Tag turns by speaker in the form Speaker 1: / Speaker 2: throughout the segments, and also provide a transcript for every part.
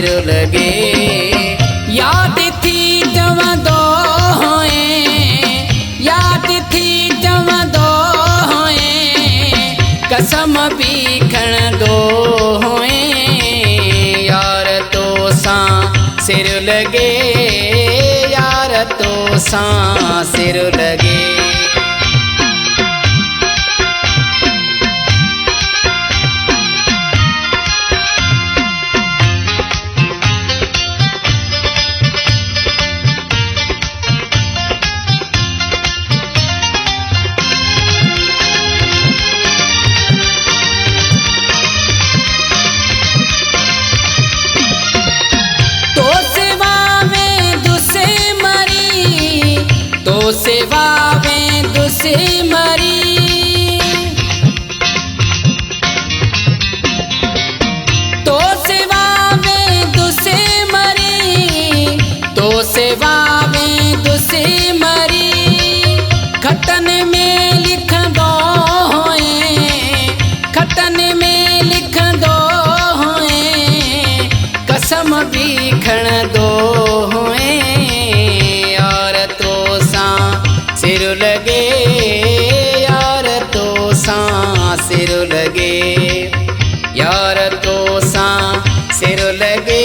Speaker 1: सिर लगे। याद थी जवंदो होए, याद थी जवंदो होए, कसम भी खणंदो होए। यार तो सां सिर लगे, यार तो सां सिर लगे। तो सेवा में दुसे मरी, तो सेवा में दुसे मरी, तो सेवा में दुसे मरी। खतन में लिखंदो होए, खतन में लिखंदो होए, कसम भी खणंदो होए। सिर लगे, यार तो सां सिर लगे, यार तो सां सिर लगे,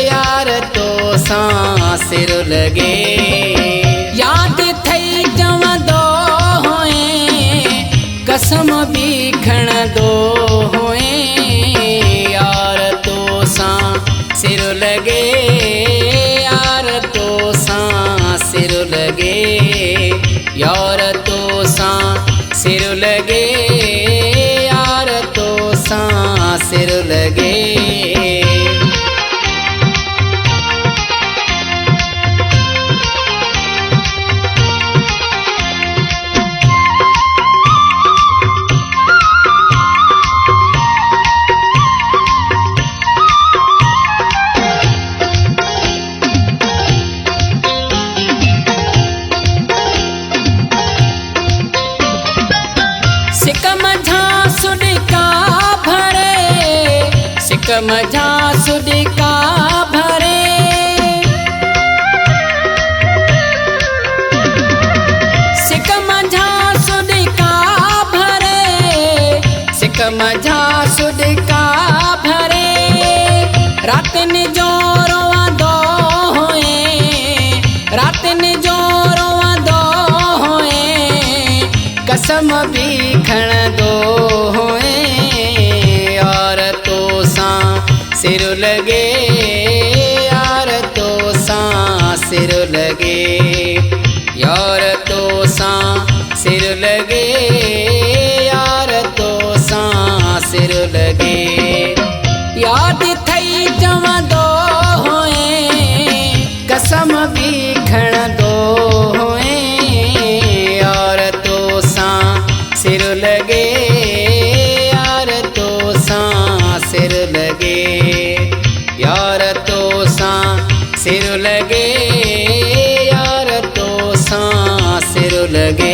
Speaker 1: यार तो सां सिर लगे। याद थई जवंदो होए, कसम भी खणंदो होए। यार तो सां सिर लगे, यार तो सां सिर लगे, यार तो सां सिर लगे, यार तो सां सिर लगे। सिकम झांसुडिका भरे, सिकम झांसुडिका भरे, सिकम झांसुडिका भरे। रातिन जो रोवंदो होए, रातिन जो रोवंदो होए, कसम भी खणंदो होए। यार तो सां सिर लगे, यार तो सां सिर लगे, यार तो सां सिर लगे, यार तो सां सिर लगे। याद थई जवंदो होए, कसम भी खणंदो होए। यार तो सां सिर लगे, यार तो सां सिर लगे, यार तो सां सिर लगे, यार तो सां सिर लगे।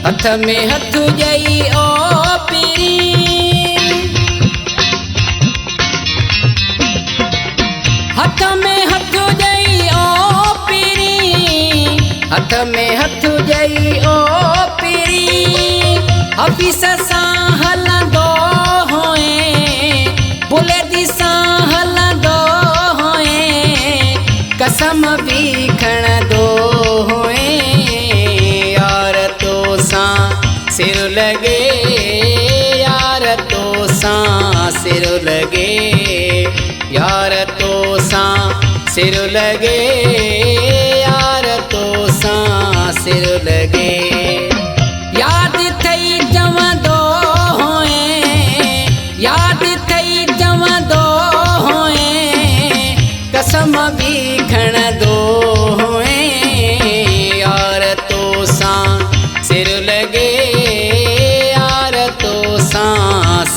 Speaker 1: हथ में हथ जई ओ पीरी, हथ में हथ जई ओ पीरी, हथ में हथ जई ओ पीरी। हफीस सां हलंदो होए, बुलेट सां हलंदो होए, कसम भी खणंदो होए। यार तो सां सिर लगे, यार तो सां सिर लगे, यार तो सां सिर लगे, यार तो सां सिर लगे। याद थई जवंदो होए, याद थई जवंदो होए,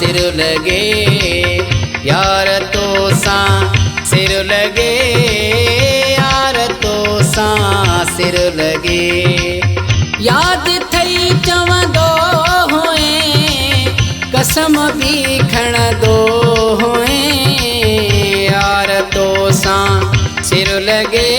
Speaker 1: सिर लगे, यार तो सां सिर लगे, यार तो सां सिर लगे। याद थई चवंदो हुए, कसम भी खणंदो हुए, यार तो सां सिर लगे,